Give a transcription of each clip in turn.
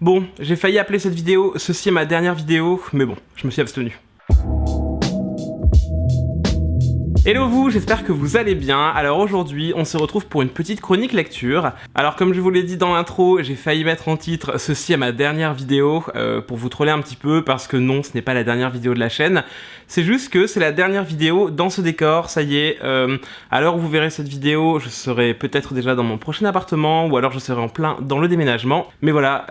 Bon, j'ai failli appeler cette vidéo « Ceci est ma dernière vidéo », mais bon, je me suis abstenu. Hello vous, j'espère que vous allez bien. Alors aujourd'hui, on se retrouve pour une petite chronique lecture. Alors comme je vous l'ai dit dans l'intro, j'ai failli mettre en titre « Ceci est ma dernière vidéo » pour vous troller un petit peu, parce que non, ce n'est pas la dernière vidéo de la chaîne. C'est juste que c'est la dernière vidéo dans ce décor, ça y est. À l'heure où vous verrez cette vidéo, je serai peut-être déjà dans mon prochain appartement, ou alors je serai en plein dans le déménagement. Mais voilà,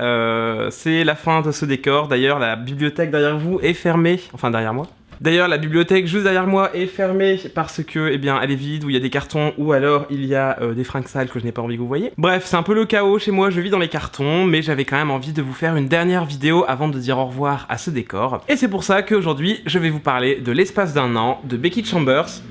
c'est la fin de ce décor. D'ailleurs, la bibliothèque derrière vous est fermée, enfin derrière moi. D'ailleurs, la bibliothèque juste derrière moi est fermée parce que, eh bien, elle est vide, où il y a des cartons, ou alors il y a des fringues sales que je n'ai pas envie que vous voyez. Bref, c'est un peu le chaos chez moi, je vis dans les cartons, mais j'avais quand même envie de vous faire une dernière vidéo avant de dire au revoir à ce décor. Et c'est pour ça qu'aujourd'hui, je vais vous parler de L'espace d'un an de Becky Chambers.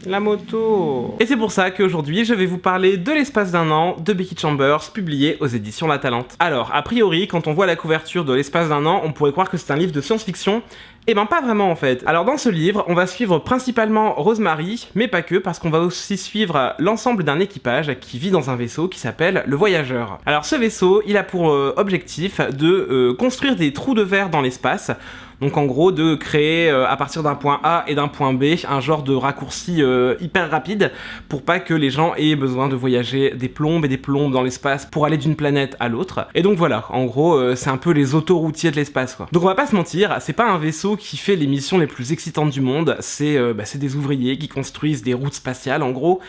La moto. Et c'est pour ça qu'aujourd'hui, je vais vous parler de L'espace d'un an de Becky Chambers, publié aux éditions La Talente. Alors, a priori, quand on voit la couverture de L'espace d'un an, on pourrait croire que c'est un livre de science-fiction. Eh ben pas vraiment en fait. Alors dans ce livre, on va suivre principalement Rosemary, mais pas que, parce qu'on va aussi suivre l'ensemble d'un équipage qui vit dans un vaisseau qui s'appelle le Voyageur. Alors ce vaisseau, il a pour objectif de construire des trous de verre dans l'espace. Donc en gros de créer à partir d'un point A et d'un point B un genre de raccourci hyper rapide pour pas que les gens aient besoin de voyager des plombes et des plombes dans l'espace pour aller d'une planète à l'autre. Et donc voilà, en gros c'est un peu les autoroutiers de l'espace quoi. Donc on va pas se mentir, c'est pas un vaisseau qui fait les missions les plus excitantes du monde, c'est des ouvriers qui construisent des routes spatiales en gros.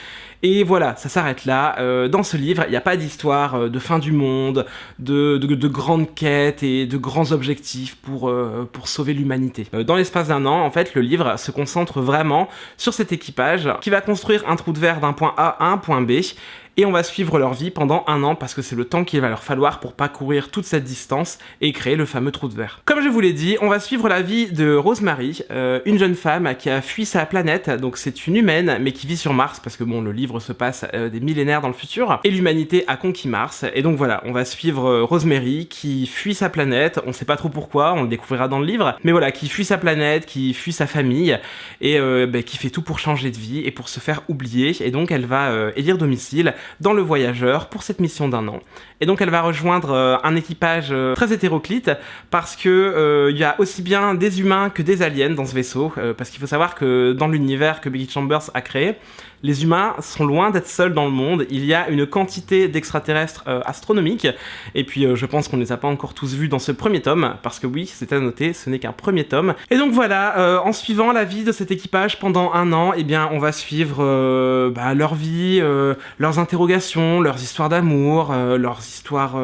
Et voilà, ça s'arrête là. Dans ce livre, il n'y a pas d'histoire de fin du monde, de grandes quêtes et de grands objectifs pour sauver l'humanité. Dans l'espace d'un an, en fait, le livre se concentre vraiment sur cet équipage qui va construire un trou de verre d'un point A à un point B. Et on va suivre leur vie pendant un an parce que c'est le temps qu'il va leur falloir pour parcourir toute cette distance et créer le fameux trou de verre. Comme je vous l'ai dit, on va suivre la vie de Rosemary, une jeune femme qui a fui sa planète, donc c'est une humaine mais qui vit sur Mars parce que bon, le livre se passe des millénaires dans le futur et l'humanité a conquis Mars. Et donc voilà, on va suivre Rosemary qui fuit sa planète, on sait pas trop pourquoi, on le découvrira dans le livre, mais voilà, qui fuit sa planète, qui fuit sa famille et qui fait tout pour changer de vie et pour se faire oublier. Et donc elle va élire domicile dans le Voyageur pour cette mission d'un an. Et donc elle va rejoindre un équipage très hétéroclite parce que il y a aussi bien des humains que des aliens dans ce vaisseau, parce qu'il faut savoir que dans l'univers que Becky Chambers a créé, les humains sont loin d'être seuls dans le monde, il y a une quantité d'extraterrestres astronomique, et puis je pense qu'on ne les a pas encore tous vus dans ce premier tome, parce que oui, c'est à noter, ce n'est qu'un premier tome. Et donc voilà, en suivant la vie de cet équipage pendant un an, eh bien on va suivre leur vie, leurs interrogations, leurs histoires d'amour, leurs histoires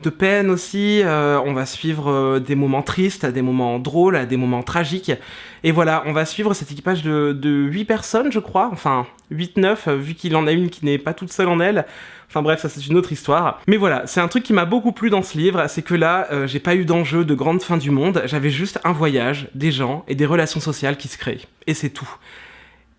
de peine aussi, on va suivre des moments tristes, des moments drôles, des moments tragiques. Et voilà, on va suivre cet équipage de 8 personnes, je crois, enfin 8-9, vu qu'il en a une qui n'est pas toute seule en elle. Enfin bref, ça c'est une autre histoire. Mais voilà, c'est un truc qui m'a beaucoup plu dans ce livre, c'est que là, j'ai pas eu d'enjeu de grande fin du monde, j'avais juste un voyage, des gens et des relations sociales qui se créent. Et c'est tout.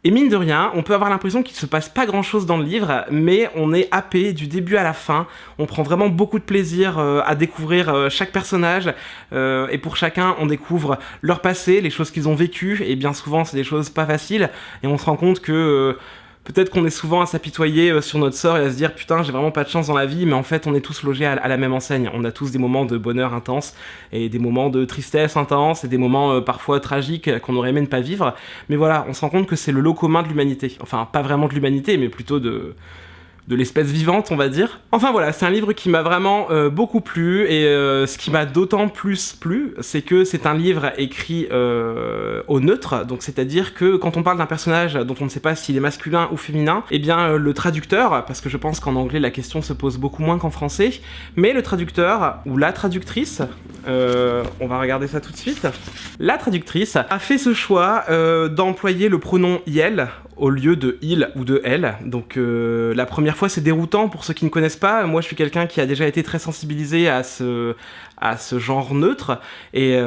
Et mine de rien, on peut avoir l'impression qu'il se passe pas grand chose dans le livre, mais on est happé du début à la fin, on prend vraiment beaucoup de plaisir à découvrir chaque personnage, et pour chacun on découvre leur passé, les choses qu'ils ont vécues, et bien souvent c'est des choses pas faciles, et on se rend compte que peut-être qu'on est souvent à s'apitoyer sur notre sort et à se dire « Putain, j'ai vraiment pas de chance dans la vie », mais en fait, on est tous logés à la même enseigne. On a tous des moments de bonheur intense et des moments de tristesse intense et des moments parfois tragiques qu'on aurait aimé ne pas vivre. Mais voilà, on se rend compte que c'est le lot commun de l'humanité. Enfin, pas vraiment de l'humanité, mais plutôt de l'espèce vivante, on va dire. Enfin voilà, c'est un livre qui m'a vraiment beaucoup plu, et ce qui m'a d'autant plus plu, c'est que c'est un livre écrit au neutre, donc c'est-à-dire que quand on parle d'un personnage dont on ne sait pas s'il est masculin ou féminin, eh bien le traducteur, parce que je pense qu'en anglais la question se pose beaucoup moins qu'en français, mais le traducteur, ou la traductrice, on va regarder ça tout de suite, la traductrice a fait ce choix d'employer le pronom « yel » au lieu de il ou de elle. Donc la première fois c'est déroutant pour ceux qui ne connaissent pas. Moi je suis quelqu'un qui a déjà été très sensibilisé à ce genre neutre, et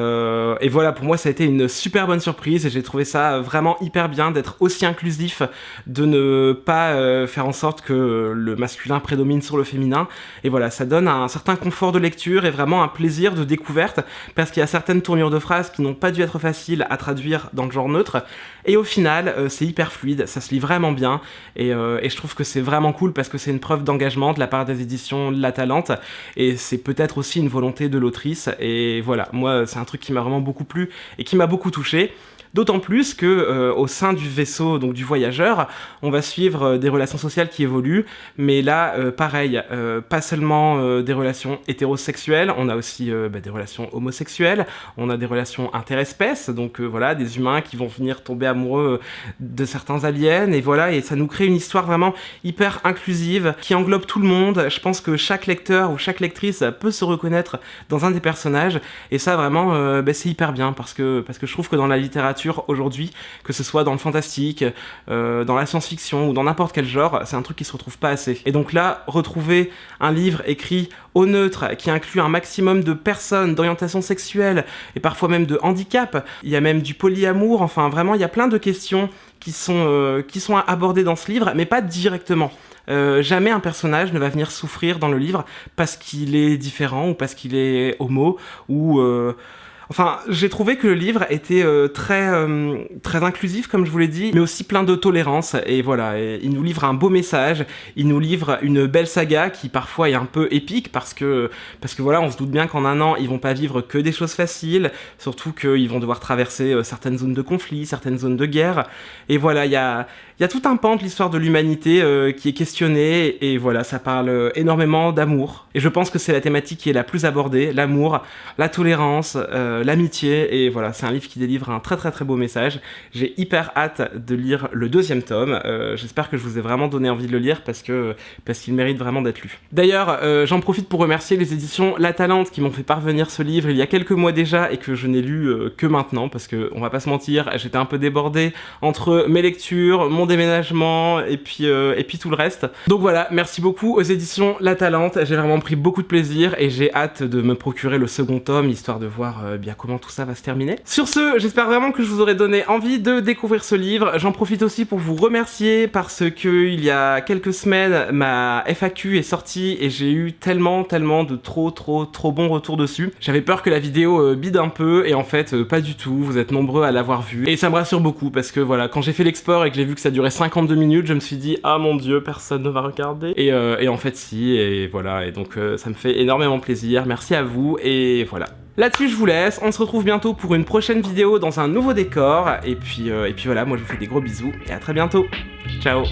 voilà, pour moi ça a été une super bonne surprise et j'ai trouvé ça vraiment hyper bien d'être aussi inclusif, de ne pas faire en sorte que le masculin prédomine sur le féminin, et voilà, ça donne un certain confort de lecture et vraiment un plaisir de découverte, parce qu'il y a certaines tournures de phrases qui n'ont pas dû être faciles à traduire dans le genre neutre, et au final c'est hyper fluide. rapide, ça se lit vraiment bien, et je trouve que c'est vraiment cool parce que c'est une preuve d'engagement de la part des éditions La Talente, et c'est peut-être aussi une volonté de l'autrice, et voilà, moi c'est un truc qui m'a vraiment beaucoup plu et qui m'a beaucoup touché. D'autant plus que au sein du vaisseau, donc du voyageur, on va suivre des relations sociales qui évoluent, mais là, pareil, pas seulement des relations hétérosexuelles, on a aussi des relations homosexuelles, on a des relations interespèces, donc voilà, des humains qui vont venir tomber amoureux de certains aliens, et voilà, et ça nous crée une histoire vraiment hyper inclusive, qui englobe tout le monde. Je pense que chaque lecteur ou chaque lectrice peut se reconnaître dans un des personnages, et ça vraiment, c'est hyper bien, parce que je trouve que dans la littérature, aujourd'hui, que ce soit dans le fantastique, dans la science-fiction ou dans n'importe quel genre, c'est un truc qui se retrouve pas assez. Et donc là, retrouver un livre écrit au neutre, qui inclut un maximum de personnes, d'orientation sexuelle, et parfois même de handicap, il y a même du polyamour, enfin vraiment, il y a plein de questions qui sont abordées dans ce livre, mais pas directement. Jamais un personnage ne va venir souffrir dans le livre parce qu'il est différent, ou parce qu'il est homo, ou... Enfin, j'ai trouvé que le livre était très inclusif, comme je vous l'ai dit, mais aussi plein de tolérance, et voilà, et il nous livre un beau message, il nous livre une belle saga qui parfois est un peu épique, parce que voilà, on se doute bien qu'en un an, ils vont pas vivre que des choses faciles, surtout qu'ils vont devoir traverser certaines zones de conflit, certaines zones de guerre, et voilà, il y a tout un pan de l'histoire de l'humanité qui est questionné, et voilà, ça parle énormément d'amour, et je pense que c'est la thématique qui est la plus abordée, l'amour, la tolérance, l'amitié, et voilà, c'est un livre qui délivre un très très très beau message. J'ai hyper hâte de lire le 2e tome, j'espère que je vous ai vraiment donné envie de le lire parce qu'il mérite vraiment d'être lu. D'ailleurs, j'en profite pour remercier les éditions La Talente qui m'ont fait parvenir ce livre il y a quelques mois déjà et que je n'ai lu que maintenant, parce que, on va pas se mentir, j'étais un peu débordé entre mes lectures, mon déménagement et puis tout le reste. Donc voilà, merci beaucoup aux éditions La Talente, j'ai vraiment pris beaucoup de plaisir et j'ai hâte de me procurer le 2e tome, histoire de voir bien comment tout ça va se terminer. Sur ce, j'espère vraiment que je vous aurai donné envie de découvrir ce livre. J'en profite aussi pour vous remercier parce que il y a quelques semaines, ma FAQ est sortie et j'ai eu tellement de trop bons retours dessus. J'avais peur que la vidéo bide un peu et en fait pas du tout, vous êtes nombreux à l'avoir vue. Et ça me rassure beaucoup parce que voilà, quand j'ai fait l'export et que j'ai vu que ça durait 52 minutes, je me suis dit ah mon dieu, personne ne va regarder. Et en fait si, et voilà, et donc ça me fait énormément plaisir. Merci à vous et voilà. Là-dessus, je vous laisse, on se retrouve bientôt pour une prochaine vidéo dans un nouveau décor, et puis voilà, moi je vous fais des gros bisous, et à très bientôt. Ciao.